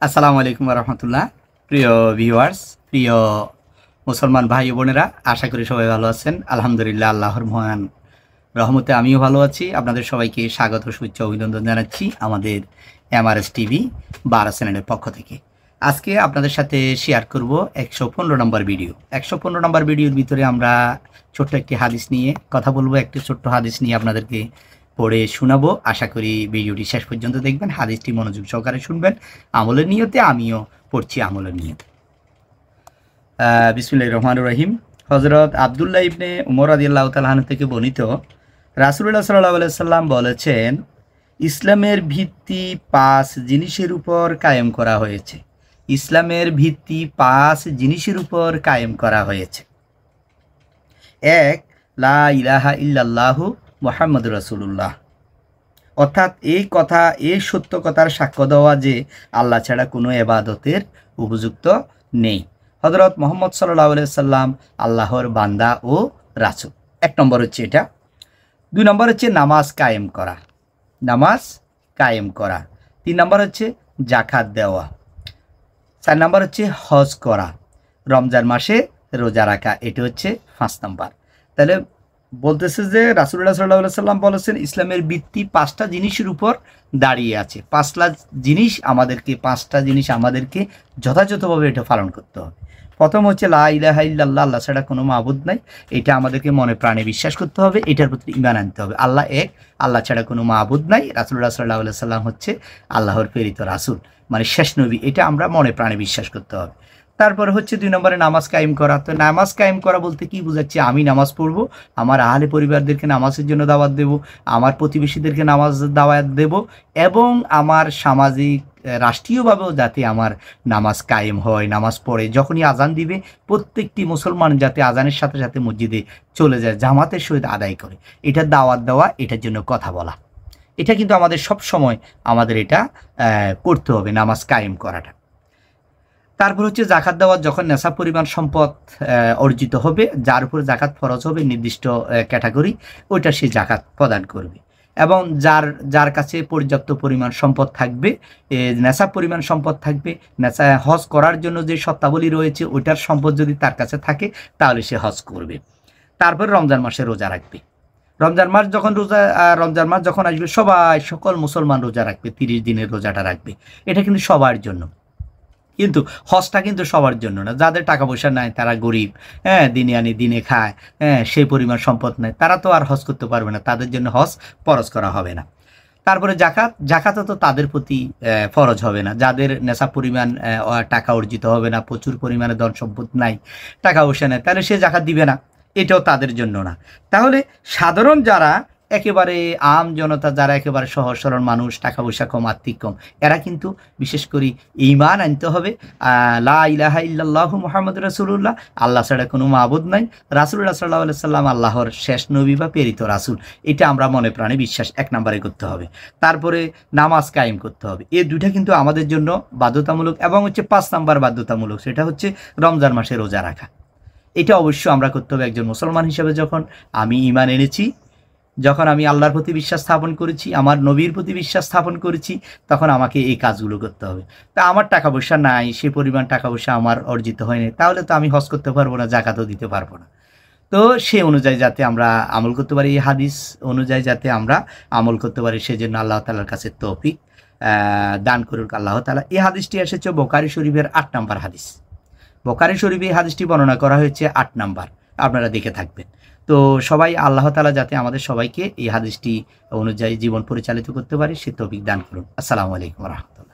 আসসালামু আলাইকুম রহমতুল্লাহ। প্রিয় ভিউয়ার্স, প্রিয় মুসলমান ভাই বোনেরা, আশা করি সবাই ভালো আছেন। আলহামদুলিল্লাহ, আল্লাহর মহান রহমতে আমিও ভালো আছি। আপনাদের সবাইকে স্বাগত, শুভেচ্ছা, অভিনন্দন জানাচ্ছি আমাদের এমআরএস টিভি 12 চ্যানেলের পক্ষ থেকে। আজকে আপনাদের সাথে শেয়ার করব 115 নম্বর ভিডিও। 115 নম্বর ভিডিওর ভিতরে আমরা ছোট্ট একটি হাদিস নিয়ে কথা বলবো। একটি ছোট্ট হাদিস নিয়ে আপনাদেরকে পড়ে শোনাবো। আশা করি ভিডিওটি শেষ পর্যন্ত দেখবেন, হাদিসটি মনোযোগ সহকারে শুনবেন। আমলের নিয়তে আমিও পড়ছি আমলের নিয়তে। বিসমিল্লাহির রহমানির রহিম। হযরত আব্দুল্লাহ ইবনে উমর রাদিয়াল্লাহু তাআলা আনহু থেকে বর্ণিত, রাসূলুল্লাহ সাল্লাল্লাহু আলাইহি ওয়াসাল্লাম বলেছেন, ইসলামের ভিত্তি 5 জিনিসের উপর কায়েম করা হয়েছে। ইসলামের ভিত্তি 5 জিনিসের উপর কায়েম করা হয়েছে। 1, লা ইলাহা ইল্লাল্লাহু মুহাম্মাদুর রাসূলুল্লাহ, অর্থাৎ এই সত্য কথার সাক্ষ্য দেওয়া যে আল্লাহ ছাড়া কোনো ইবাদতের উপযুক্ত নেই। হযরত মুহাম্মদ সাল্লাল্লাহু আলাইহি সাল্লাম আল্লাহর বান্দা ও রাসূল। 1 নম্বর হচ্ছে এটা। 2 নম্বর হচ্ছে নামাজ কায়েম করা। 3 নম্বর হচ্ছে যাকাত দেওয়া। 4 নম্বর হচ্ছে হজ করা। রমজান মাসে রোজা রাখা। এটা হচ্ছে 5 নম্বর। তাহলে বলতেছে যে রাসূলুল্লাহ সাল্লাল্লাহু আলাইহি সাল্লাম বলেছেন, ইসলামের ভিত্তি 5টা জিনিসের উপর দাঁড়িয়ে আছে। 5টা জিনিস আমাদেরকে যথাযথভাবে এটা পালন করতে হবে। প্রথম হচ্ছে লা ইলাহা ইল্লাল্লাহ, আল্লাহ ছাড়া কোনো মাবুদ নাই। এটা আমাদেরকে মনে প্রাণে বিশ্বাস করতে হবে, এটার প্রতি ঈমান আনতে হবে। আল্লাহ এক, আল্লাহ ছাড়া কোনো মাবুদ নাই। রাসূলুল্লাহ সাল্লাল্লাহু আলাইহি সাল্লাম হচ্ছে আল্লাহর প্রেরিত রাসূল, মানে শেষ নবী। এটা আমরা মনে প্রাণে বিশ্বাস করতে হবে। তারপরে হচ্ছে 2 নম্বরে নামাজ কায়েম করা। তো নামাজ কায়েম করা বলতে কি বোঝাচ্ছে? আমি নামাজ পড়বো, আমার আহলে পরিবারদেরকে নামাজের জন্য দাওয়াত দেব, আমার প্রতিবেশীদেরকে নামাজ দাওয়াত দেব, এবং আমার সামাজিক রাষ্ট্রীয়ভাবেও যাতে আমার নামাজ কায়েম হয়, নামাজ পড়ে। যখনই আজান দিবে প্রত্যেকটি মুসলমান যাতে আজানের সাথে সাথে মসজিদে চলে যায়, জামাতের সহিত আদায় করে। এটা দাওয়াত দেওয়া, এটার জন্য কথা বলা। এটা কিন্তু আমাদের সব সময় আমাদের এটা করতে হবে, নামাজ কায়েম করাটা। তারপর হচ্ছে যাকাত দেওয়া। যখন নেশা পরিমাণ সম্পদ অর্জিত হবে, যার উপর যাকাত ফরজ হবে নির্দিষ্ট ক্যাটাগরি, ওইটা সে যাকাত প্রদান করবে। এবং যার কাছে পর্যাপ্ত পরিমাণ সম্পদ থাকবে, নেশা পরিমাণ সম্পদ থাকবে, নেশা হজ করার জন্য যে শর্তাবলী রয়েছে ওইটার সম্পদ যদি তার কাছে থাকে, তাহলে সে হজ করবে। তারপর রমজান মাসে রোজা রাখবে। রমজান মাস যখন আসবে, সকল মুসলমান রোজা রাখবে, 30 দিনের রোজাটা রাখবে। এটা কিন্তু সবার জন্য, কিন্তু হজটা কিন্তু সবার জন্য না। যাদের টাকা পয়সা নাই, তারা গরিব, দিনে আনি দিনে খায়, সেই পরিমাণ সম্পদ নাই, তারা তো আর হজ করতে পারবে না, তাদের জন্য হজ ফরজ করা হবে না। তারপরে জাকাতও তো তাদের প্রতি ফরজ হবে না, যাদের নেশা পরিমাণ টাকা অর্জিত হবে না, প্রচুর পরিমাণে ধন সম্পদ নাই, টাকা পয়সা নেই, তাহলে সে জাকাত দিবে না, এটাও তাদের জন্য না। তাহলে সাধারণ যারা একেবারে আম জনতা, যারা একেবারে সহজ সরল মানুষ, টাকা পয়সা কম, আর্থিক কম, এরা কিন্তু বিশেষ করে ঈমান আনতে হবে। লা ইলাহা ইল্লাল্লাহু মুহাম্মাদুর রাসূলুল্লাহ, আল্লাহ ছাড়া কোনো মাবুদ নাই। রাসূলুল্লাহ সাল্লাল্লাহু আলাইহি সাল্লাম আল্লাহর শেষ নবী বা প্রেরিত রাসূল। এটা আমরা মনে প্রাণে বিশ্বাস 1 নম্বরে করতে হবে। তারপরে নামাজ কায়েম করতে হবে। এই দুইটা কিন্তু আমাদের জন্য বাধ্যতামূলক। এবং হচ্ছে 5 নম্বর বাধ্যতামূলক, সেটা হচ্ছে রমজান মাসে রোজা রাখা। এটা অবশ্যই আমরা করতে হবে। একজন মুসলমান হিসেবে যখন আমি ঈমান এনেছি, যখন আমি আল্লাহর প্রতি বিশ্বাস স্থাপন করেছি, আমার নবীর প্রতি বিশ্বাস স্থাপন করেছি, তখন আমাকে এই কাজগুলো করতে হবে। তা আমার টাকা পয়সা নাই, সে পরিমাণ টাকা পয়সা আমার অর্জিত হয়নি, তাহলে তো আমি হজ করতে পারবো না, জাকাতও দিতে পারবো না। তো সে অনুযায়ী যাতে আমরা আমল করতে পারি, এই হাদিস অনুযায়ী যাতে আমরা আমল করতে পারি, সেজন্য আল্লাহ তাআলার কাছে তৌফিক দান করুক আল্লাহ তাআলা। এই হাদিসটি এসেছে বুখারী শরীফের 8 নম্বর হাদিস। বুখারী শরীফে এই হাদিসটি বর্ণনা করা হয়েছে 8 নম্বর, আপনারা দেখে থাকবেন। তো সবাই আল্লাহ তাআলা যাতে আমাদের সবাইকে এই হাদিসটি অনুযায়ী জীবন পরিচালিত করতে পারে, সে তৌফিক দান করুন। আসসালামু আলাইকুম ওয়া রাহমাতুল্লাহ।